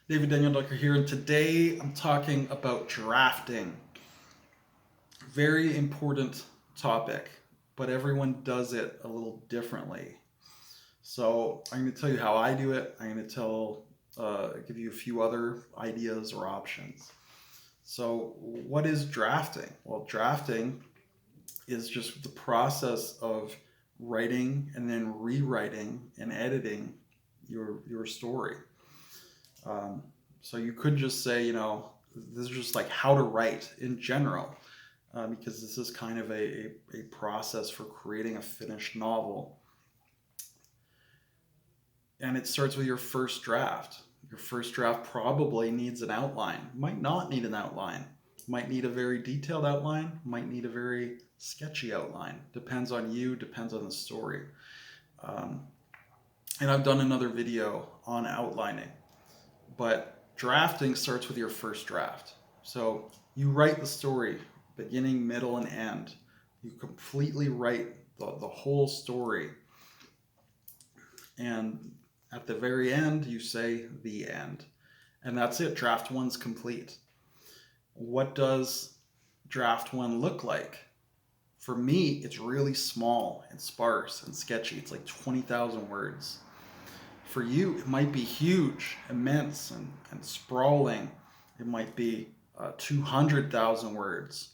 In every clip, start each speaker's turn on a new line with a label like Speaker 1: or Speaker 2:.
Speaker 1: David Daniel Ducker here, and today I'm talking about drafting. Very important topic, but everyone does it a little differently. So I'm going to tell you how I do it. I'm going to give you a few other ideas or options. So what is drafting? Well, drafting is just the process of writing and then rewriting and editing your story. Um, so you could just say, this is just like how to write in general, because this is kind of a process for creating a finished novel. And it starts with your first draft. Your first draft probably needs an outline, might not need an outline, might need a very detailed outline, might need a very sketchy outline. Depends on you, depends on the story. Um, and I've done another video on outlining. But drafting starts with your first draft. So you write the story, beginning, middle, and end. You completely write the whole story. And at the very end, you say the end. And that's it. Draft one's complete. What does draft one look like? For me, it's really small and sparse and sketchy. It's like 20,000 words. For you, it might be huge, immense, and sprawling. It might be 200,000 words.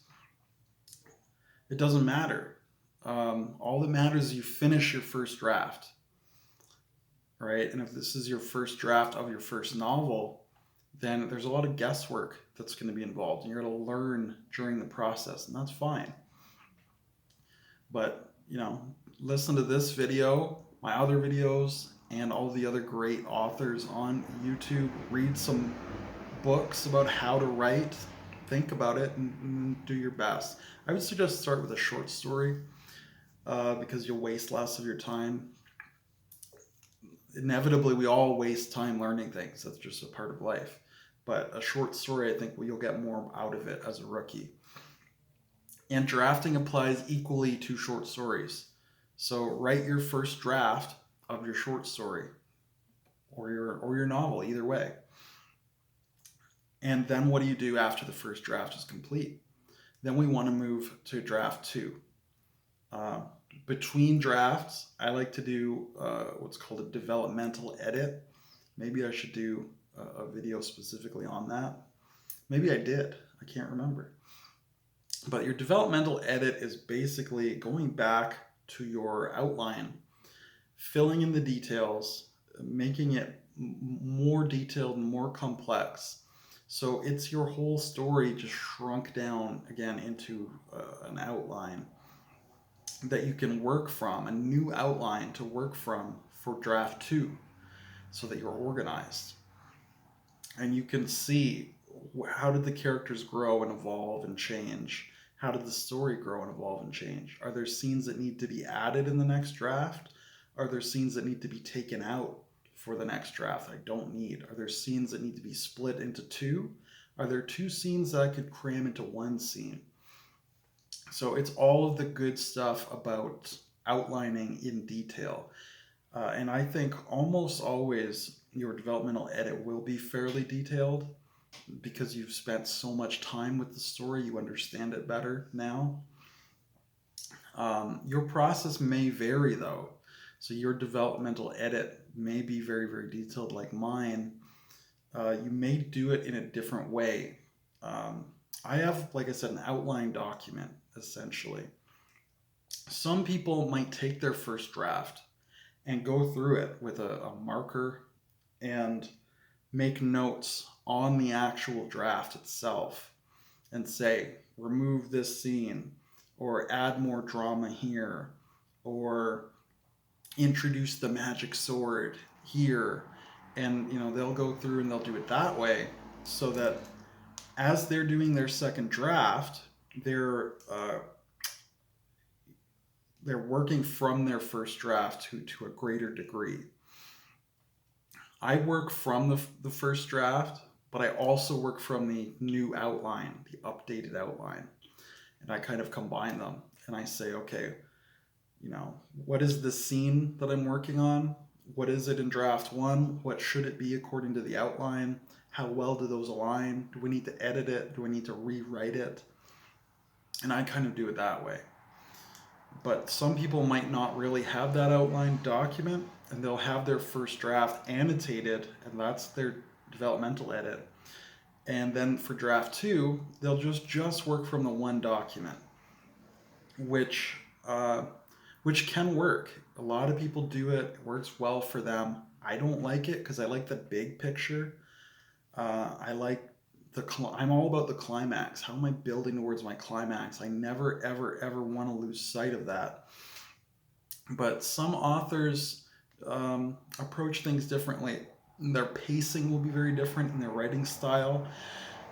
Speaker 1: It doesn't matter. All that matters is you finish your first draft, right? And if this is your first draft of your first novel, then there's a lot of guesswork that's going to be involved, and you're going to learn during the process, and that's fine. But, listen to this video, my other videos, and all the other great authors on YouTube. Read some books about how to write. Think about it and do your best. I would suggest start with a short story because you'll waste less of your time. Inevitably, we all waste time learning things. That's just a part of life. But a short story, I think you'll get more out of it as a rookie. And drafting applies equally to short stories. So write your first draft of your short story or your novel, either way. And then what do you do after the first draft is complete? Then we want to move to draft two. Between drafts, I like to do what's called a developmental edit. Maybe I should do a video specifically on that. Maybe I did. I can't remember. But your developmental edit is basically going back to your outline, filling in the details, making it more detailed and more complex. So it's your whole story just shrunk down again into an outline that you can work from, a new outline to work from for draft two, so that you're organized. And you can see, how did the characters grow and evolve and change? How did the story grow and evolve and change? Are there scenes that need to be added in the next draft? Are there scenes that need to be taken out for the next draft I don't need? Are there scenes that need to be split into two? Are there two scenes that I could cram into one scene? So it's all of the good stuff about outlining in detail. And I think almost always your developmental edit will be fairly detailed because you've spent so much time with the story, you understand it better now. Your process may vary though. So your developmental edit may be very, very detailed like mine. You may do it in a different way. I have, like I said, an outline document, essentially. Some people might take their first draft and go through it with a marker and make notes on the actual draft itself and say, remove this scene, or add more drama here, or introduce the magic sword here. And they'll go through and they'll do it that way, so that as they're doing their second draft, they're working from their first draft to a greater degree. I work from the first draft, but I also work from the new outline, the updated outline. And I kind of combine them. And I say, okay, what is the scene that I'm working on? what is it in draft one? What should it be according to the outline? How well do those align? Do we need to edit it? Do we need to rewrite it? And I kind of do it that way. But some people might not really have that outline document, and they'll have their first draft annotated, and that's their developmental edit. And then for draft two, they'll just work from the one document, which can work. A lot of people do it. It works well for them. I don't like it because I like the big picture. I like I'm all about the climax. How am I building towards my climax? I never, ever, ever want to lose sight of that. But some authors approach things differently. Their pacing will be very different in their writing style,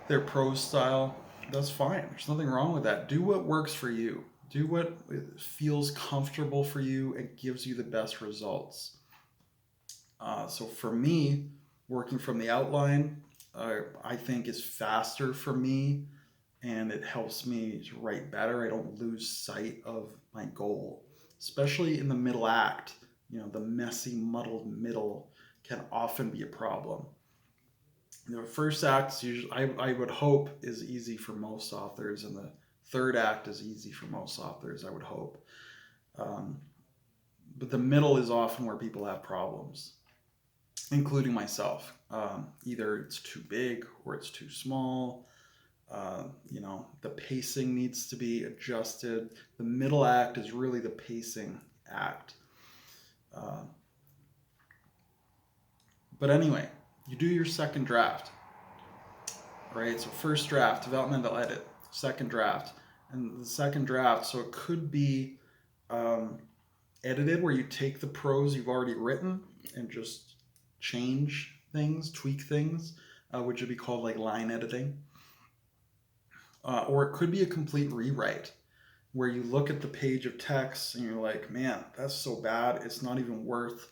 Speaker 1: their prose style. That's fine. There's nothing wrong with that. Do what works for you. Do what feels comfortable for you and gives you the best results. So for me, working from the outline, I think is faster for me, and it helps me to write better. I don't lose sight of my goal, especially in the middle act. The messy, muddled middle can often be a problem. The first act is usually, I would hope, is easy for most authors, and the third act is easy for most authors, I would hope. But the middle is often where people have problems, including myself. Either it's too big or it's too small. The pacing needs to be adjusted. The middle act is really the pacing act. But anyway, you do your second draft, right? So first draft, developmental edit, second draft. And the second draft, so it could be edited where you take the prose you've already written and just change things, tweak things, which would be called like line editing. Or it could be a complete rewrite where you look at the page of text and you're like, man, that's so bad. It's not even worth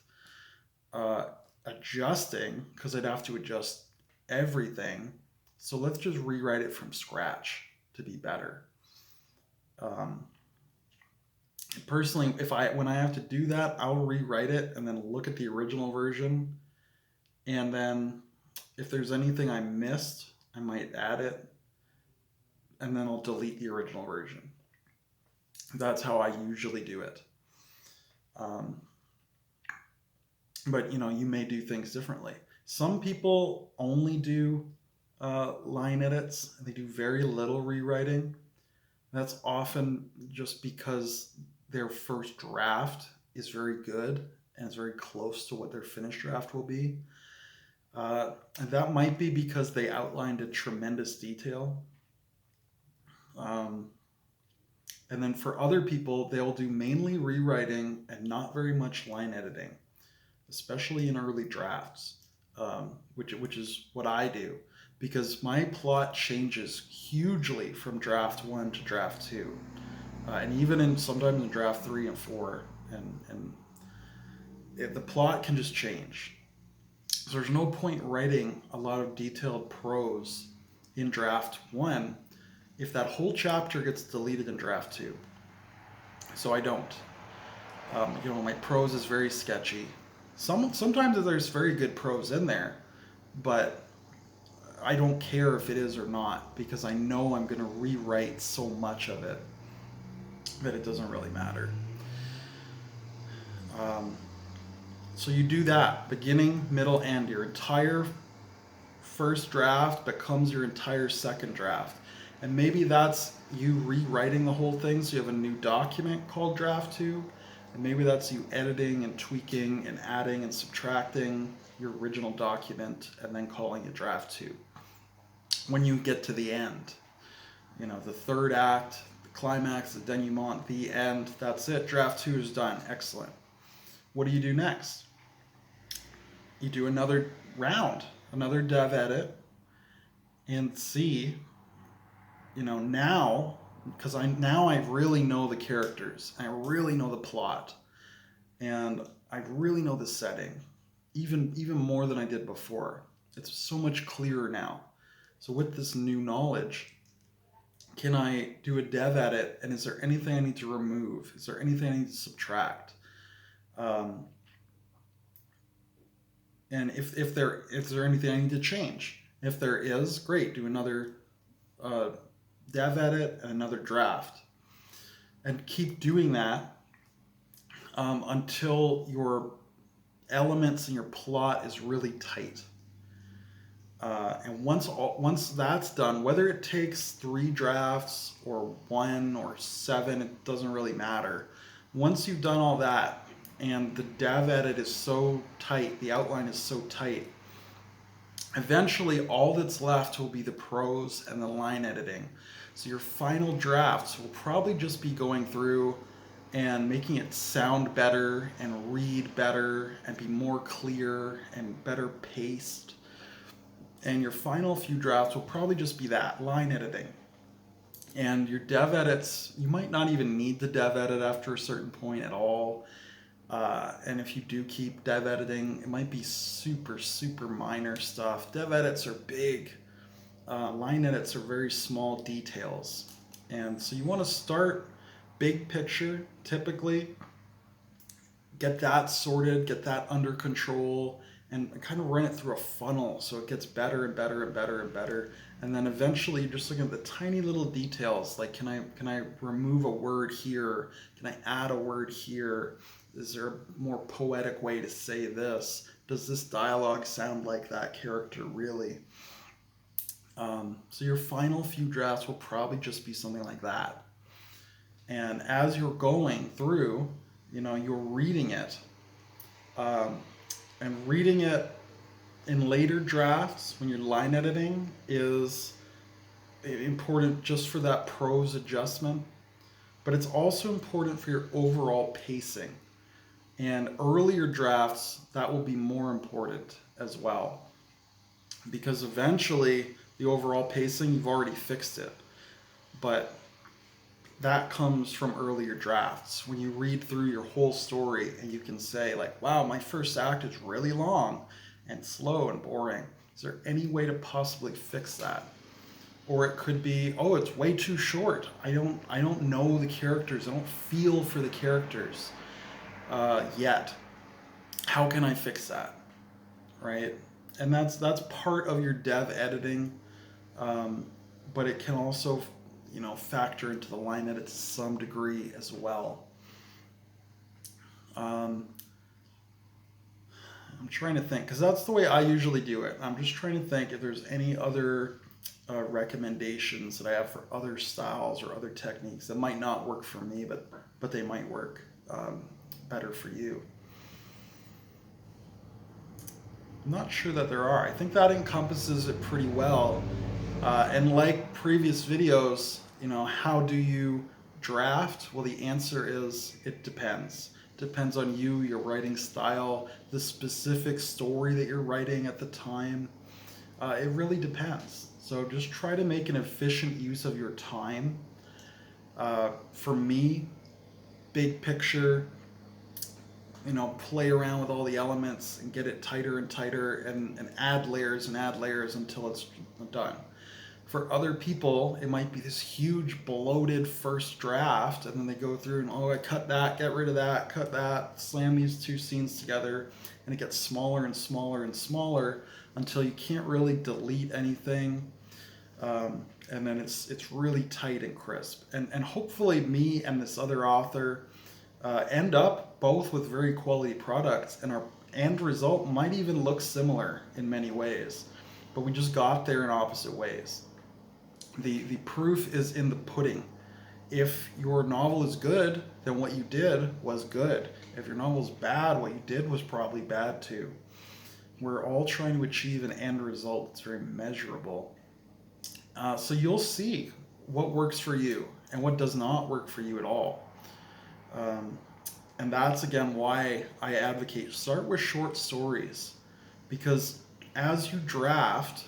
Speaker 1: adjusting because I'd have to adjust everything. So let's just rewrite it from scratch to be better. Personally, when I have to do that, I'll rewrite it and then look at the original version. And then if there's anything I missed, I might add it. And then I'll delete the original version. That's how I usually do it. But you may do things differently. Some people only do line edits. They do very little rewriting. That's often just because their first draft is very good and it's very close to what their finished draft will be. And that might be because they outlined in tremendous detail. And then for other people, they'll do mainly rewriting and not very much line editing, especially in early drafts, which is what I do, because my plot changes hugely from draft 1 to draft 2, and even sometimes in draft 3 and 4, and the plot can just change. So there's no point writing a lot of detailed prose in draft 1 if that whole chapter gets deleted in draft 2. So I don't. My prose is very sketchy. Sometimes there's very good prose in there, but I don't care if it is or not because I know I'm going to rewrite so much of it that it doesn't really matter. So you do that, beginning, middle, end. Your entire first draft becomes your entire second draft. And maybe that's you rewriting the whole thing so you have a new document called draft 2. And maybe that's you editing and tweaking and adding and subtracting your original document and then calling it draft 2. When you get to the end, the third act, the climax, the denouement, the end, that's it. Draft 2 is done. Excellent. What do you do next? You do another round, another dev edit, and see, now, because I really know the characters, I really know the plot, and I really know the setting, even more than I did before. It's so much clearer now. So with this new knowledge, can I do a dev edit, and is there anything I need to remove? Is there anything I need to subtract? And if there anything I need to change. If there is, great, do another dev edit and another draft. And keep doing that until your elements and your plot is really tight. And once that's done, whether it takes 3 drafts or 1 or 7, it doesn't really matter. Once you've done all that and the dev edit is so tight, the outline is so tight, eventually all that's left will be the prose and the line editing. So your final drafts will probably just be going through and making it sound better and read better and be more clear and better paced. And your final few drafts will probably just be that, line editing. And your dev edits, you might not even need the dev edit after a certain point at all. And if you do keep dev editing, it might be super, super minor stuff. Dev edits are big. Line edits are very small details. And so you want to start big picture, typically. Get that sorted, get that under control, and kind of run it through a funnel so it gets better and better and better and better. And then eventually you're just looking at the tiny little details, like can I remove a word here? Can I add a word here? Is there a more poetic way to say this? Does this dialogue sound like that character really? So your final few drafts will probably just be something like that. And as you're going through, you're reading it. And reading it in later drafts when you're line editing is important just for that prose adjustment. But it's also important for your overall pacing. And earlier drafts, that will be more important as well. Because eventually, the overall pacing, you've already fixed it. But that comes from earlier drafts. When you read through your whole story and you can say, like, wow, my first act is really long and slow and boring. Is there any way to possibly fix that? Or it could be, oh, it's way too short. I don't know the characters. I don't feel for the characters yet. How can I fix that? Right? And that's part of your dev editing, but it can also factor into the line edit to some degree as well. I'm trying to think, because that's the way I usually do it. I'm just trying to think if there's any other recommendations that I have for other styles or other techniques that might not work for me, but they might work better for you. I'm not sure that there are. I think that encompasses it pretty well. And like previous videos, how do you draft? Well, the answer is it depends. Depends on you, your writing style, the specific story that you're writing at the time. It really depends. So just try to make an efficient use of your time. For me, big picture, play around with all the elements and get it tighter and tighter and add layers until it's done. For other people, it might be this huge bloated first draft, and then they go through and, I cut that, get rid of that, cut that, slam these 2 scenes together, and it gets smaller and smaller and smaller until you can't really delete anything. And then it's really tight and crisp. And hopefully me and this other author end up both with very quality products, and our end result might even look similar in many ways, but we just got there in opposite ways. The proof is in the pudding. If your novel is good, then what you did was good. If your novel is bad, what you did was probably bad too. We're all trying to achieve an end result that's very measurable. So you'll see what works for you and what does not work for you at all. And that's, again, why I advocate start with short stories, because as you draft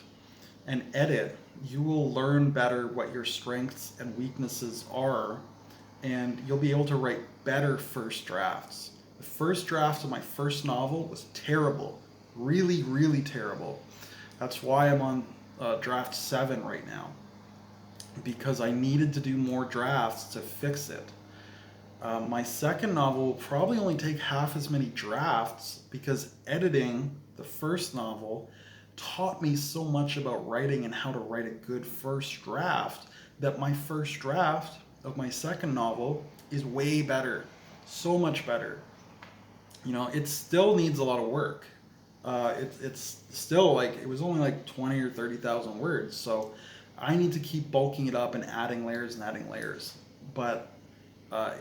Speaker 1: and edit, you will learn better what your strengths and weaknesses are, and you'll be able to write better first drafts. The first draft of my first novel was terrible, really, really terrible. That's why I'm on draft 7 right now, because I needed to do more drafts to fix it. My second novel will probably only take half as many drafts because editing The first novel taught me so much about writing and how to write a good first draft that my first draft of my second novel is way better, so much better. It still needs a lot of work. It's still like it was only like 20 or 30,000 words, so I need to keep bulking it up and adding layers and adding layers. But uh,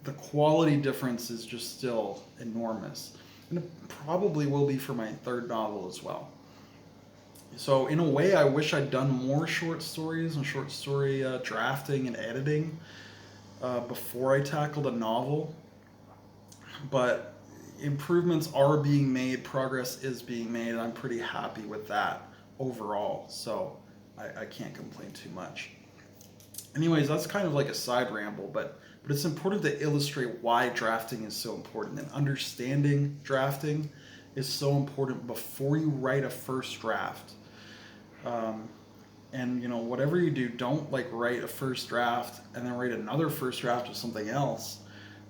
Speaker 1: the quality difference is just still enormous, and it probably will be for my third novel as well. So in a way, I wish I'd done more short stories and short story drafting and editing before I tackled a novel. But improvements are being made, progress is being made, and I'm pretty happy with that overall. So I can't complain too much. Anyways, that's kind of like a side ramble, but it's important to illustrate why drafting is so important, and understanding drafting is so important before you write a first draft. Um, and whatever you do, don't like write a first draft and then write another first draft of something else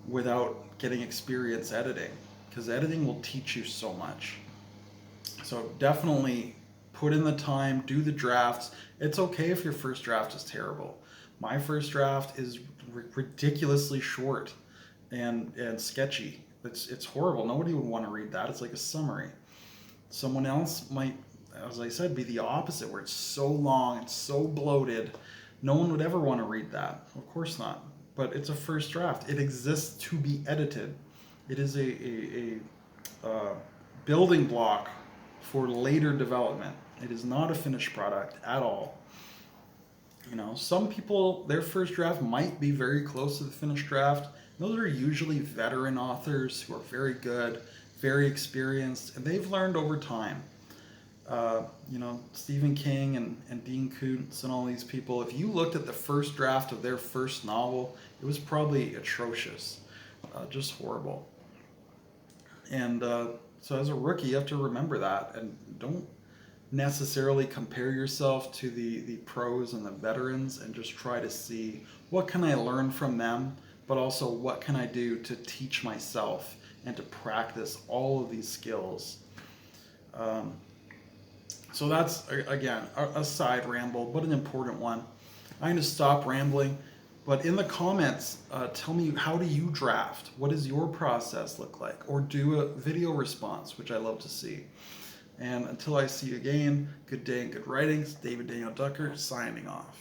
Speaker 1: without getting experience editing, because editing will teach you so much. So definitely put in the time, do the drafts. It's okay if your first draft is terrible. My first draft is ridiculously short and sketchy. It's horrible. Nobody would want to read that. It's like a summary. Someone else might, as I said, be the opposite, where it's so long, it's so bloated. No one would ever want to read that. Of course not. But it's a first draft. It exists to be edited. It is a building block for later development. It is not a finished product at all. Some people, their first draft might be very close to the finished draft. Those are usually veteran authors who are very good, very experienced, and they've learned over time. Stephen King and Dean Koontz and all these people, if you looked at the first draft of their first novel, it was probably atrocious, just horrible. And so as a rookie, you have to remember that, and don't necessarily compare yourself to the pros and the veterans, and just try to see what can I learn from them, but also what can I do to teach myself and to practice all of these skills. So that's, again, a side ramble, but an important one. I'm going to stop rambling, but in the comments, tell me, how do you draft? What does your process look like? Or do a video response, which I love to see. And until I see you again, good day and good writings. David Daniel Ducker signing off.